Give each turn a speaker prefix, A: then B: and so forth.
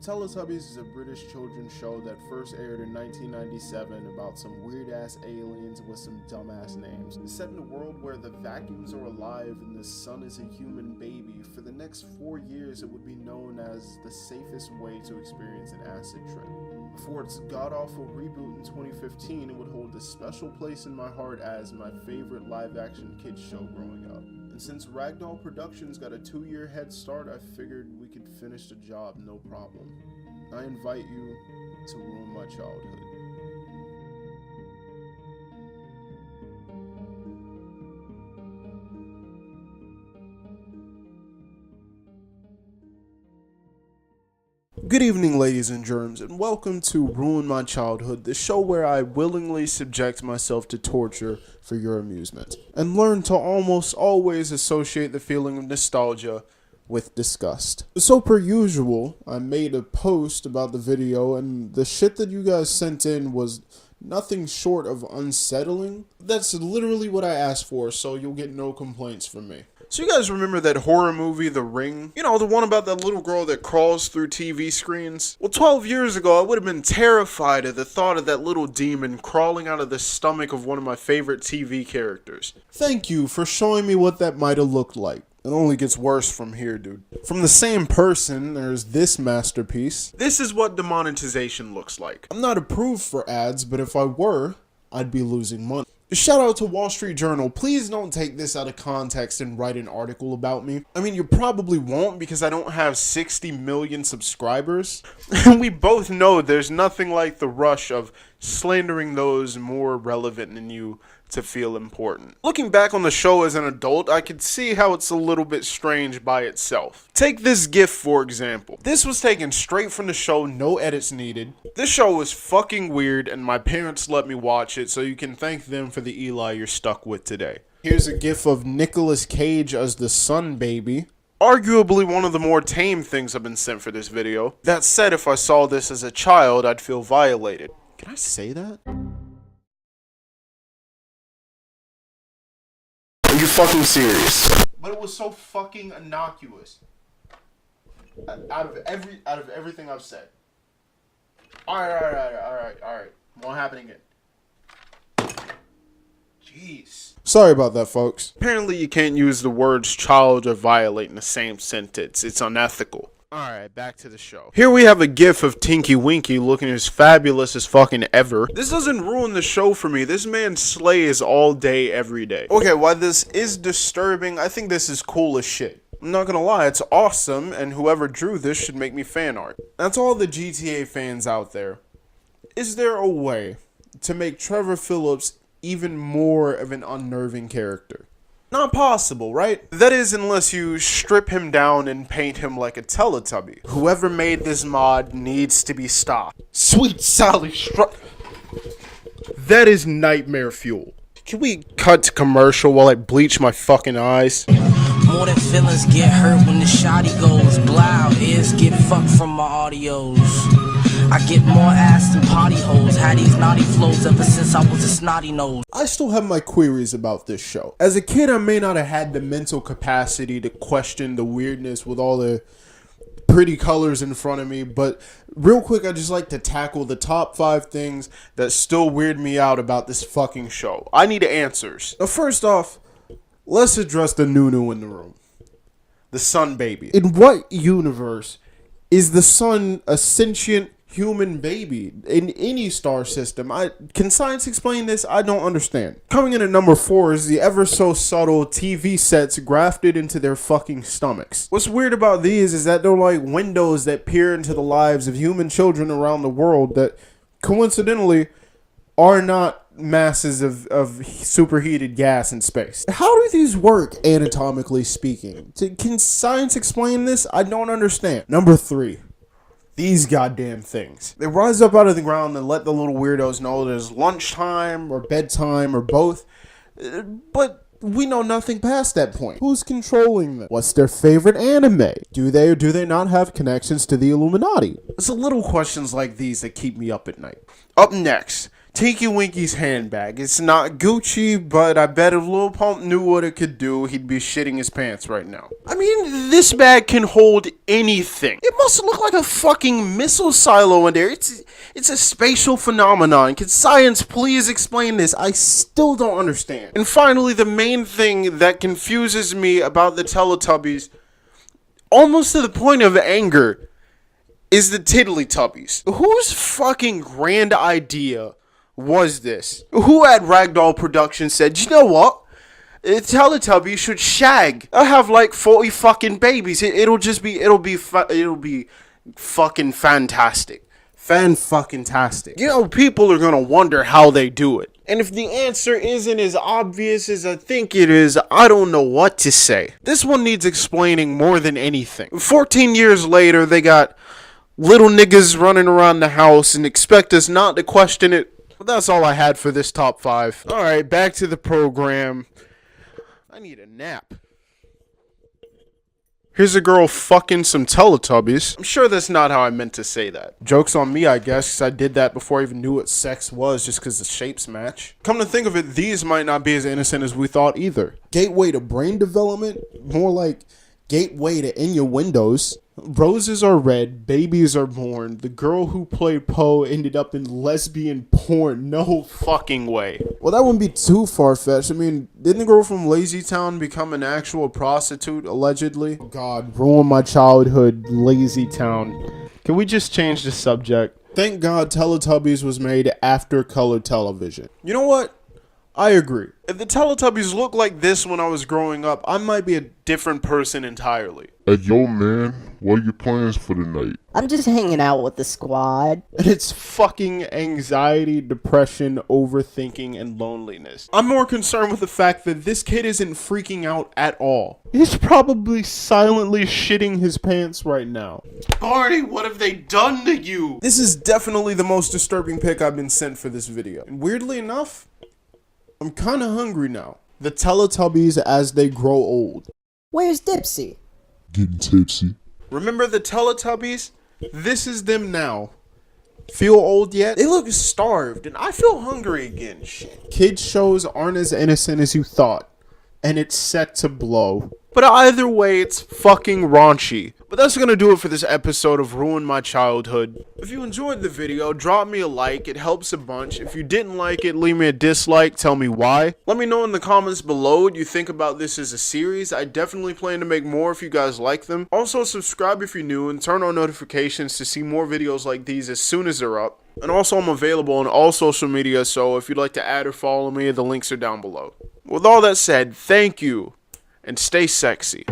A: Teletubbies is a British children's show that first aired in 1997 about some weird-ass aliens with some dumbass names. It's set in a world where the vacuums are alive and the sun is a human baby. For the next 4 years, it would be known as the safest way to experience an acid trip. Before its god-awful reboot in 2015, it would hold a special place in my heart as my favorite live-action kids show growing up. And since Ragdoll Productions got a 2-year head start, I figured we could finish the job no problem. I invite you to ruin my childhood. Good evening, ladies and germs, and welcome to Ruin My Childhood, the show where I willingly subject myself to torture for your amusement, and learn to almost always associate the feeling of nostalgia with disgust. So per usual, I made a post about the video, and the shit that you guys sent in was nothing short of unsettling. That's literally what I asked for, so you'll get no complaints from me. So you guys remember that horror movie, The Ring? You know, the one about that little girl that crawls through TV screens? Well, 12 years ago, I would have been terrified at the thought of that little demon crawling out of the stomach of one of my favorite TV characters. Thank you for showing me what that might have looked like. It only gets worse from here, dude. From the same person, there's this masterpiece. This is what demonetization looks like. I'm not approved for ads, but if I were, I'd be losing money. Shout out to Wall Street Journal. Please don't take this out of context and write an article about me. I mean, you probably won't because I don't have 60 million subscribers. And we both know there's nothing like the rush of slandering those more relevant than you to feel important. Looking back on the show as an adult, I could see how it's a little bit strange by itself. Take this GIF for example. This was taken straight from the show, no edits needed. This show was fucking weird and my parents let me watch it, so you can thank them for the Eli you're stuck with today. Here's a GIF of Nicolas Cage as the sun baby. Arguably one of the more tame things I've been sent for this video. That said, if I saw this as a child, I'd feel violated. Can I say that? Are you fucking serious? But it was so fucking innocuous. Out of everything I've said. Alright. Won't happen again. Jeez. Sorry about that, folks. Apparently you can't use the words child or violate in the same sentence. It's unethical. Alright, back to the show. Here we have a gif of Tinky Winky looking as fabulous as fucking ever. This doesn't ruin the show for me. This man slays all day, every day. Okay, while this is disturbing, I think this is cool as shit. I'm not gonna lie, it's awesome, and whoever drew this should make me fan art. That's all the GTA fans out there. Is there a way to make Trevor Phillips even more of an unnerving character? Not possible, right? That is, unless you strip him down and paint him like a Teletubby. Whoever made this mod needs to be stopped. Sweet Sally That is nightmare fuel. Can we cut to commercial while I bleach my fucking eyes?
B: More than feelings get hurt when the shotty goes. Blow, ears get fucked from my audios. I get more ass than potty holes. Had these naughty flows ever since I was a snotty nose.
A: I still have my queries about this show. As a kid, I may not have had the mental capacity to question the weirdness with all the pretty colors in front of me, but real quick, I just like to tackle the top 5 things that still weird me out about this fucking show. I need answers. Now, first off, let's address the Nunu in the room. The sun baby. In what universe is the sun a sentient human baby in any star system? Can science explain this? I don't understand. Coming in at number 4 is the ever so subtle TV sets grafted into their fucking stomachs. What's weird about these is that they're like windows that peer into the lives of human children around the world that coincidentally are not masses of superheated gas in space. How do these work anatomically speaking? Can science explain this? I don't understand. Number 3. These goddamn things. They rise up out of the ground and let the little weirdos know there's lunchtime or bedtime or both. But we know nothing past that point. Who's controlling them? What's their favorite anime? Do they or do they not have connections to the Illuminati? It's the little questions like these that keep me up at night. Up next, Tinky Winky's handbag. It's not Gucci, but I bet if Lil Pump knew what it could do, he'd be shitting his pants right now. I mean, this bag can hold anything. It must look like a fucking missile silo in there. It's a spatial phenomenon. Can science please explain this? I still don't understand. And finally, the main thing that confuses me about the Teletubbies, almost to the point of anger, is the Teletubbies. Whose fucking grand idea was this? Who at Ragdoll Productions said, you know what? Teletubbies should shag. I'll have like 40 fucking babies. It'll be fucking fantastic. Fan-fucking-tastic. You know, people are gonna wonder how they do it. And if the answer isn't as obvious as I think it is, I don't know what to say. This one needs explaining more than anything. 14 years later, they got little niggas running around the house and expect us not to question it. But that's all I had for this top 5. Alright, back to the program. I need a nap. Here's a girl fucking some Teletubbies. I'm sure that's not how I meant to say that. Joke's on me, I guess, 'cause I did that before I even knew what sex was, just because the shapes match. Come to think of it, these might not be as innocent as we thought either. Gateway to brain development? More like gateway to innuendos. Roses are red, babies are born. The girl who played Poe ended up in lesbian porn. No fucking way. Well, that wouldn't be too far-fetched. I mean, didn't the girl from Lazy Town become an actual prostitute, allegedly? Oh God, ruined my childhood, Lazy Town. Can we just change the subject? Thank God Teletubbies was made after color television. You know what? I agree. If the Teletubbies looked like this when I was growing up, I might be a different person entirely.
C: Hey, yo, man, what are your plans for the night?
D: I'm just hanging out with the squad.
A: And it's fucking anxiety, depression, overthinking, and loneliness. I'm more concerned with the fact that this kid isn't freaking out at all. He's probably silently shitting his pants right now. Barney, what have they done to you? This is definitely the most disturbing pic I've been sent for this video. And weirdly enough, I'm kinda hungry now. The Teletubbies as they grow old.
D: Where's Dipsy?
C: Getting tipsy.
A: Remember the Teletubbies? This is them now. Feel old yet? They look starved, and I feel hungry again. Shit. Kids shows aren't as innocent as you thought, and it's set to blow. But either way, it's fucking raunchy. But that's gonna do it for this episode of Ruin My Childhood. If you enjoyed the video, drop me a like, it helps a bunch. If you didn't like it, leave me a dislike, tell me why. Let me know in the comments below what you think about this as a series. I definitely plan to make more if you guys like them. Also, subscribe if you're new and turn on notifications to see more videos like these as soon as they're up. And also, I'm available on all social media, so if you'd like to add or follow me, the links are down below. With all that said, thank you, and stay sexy.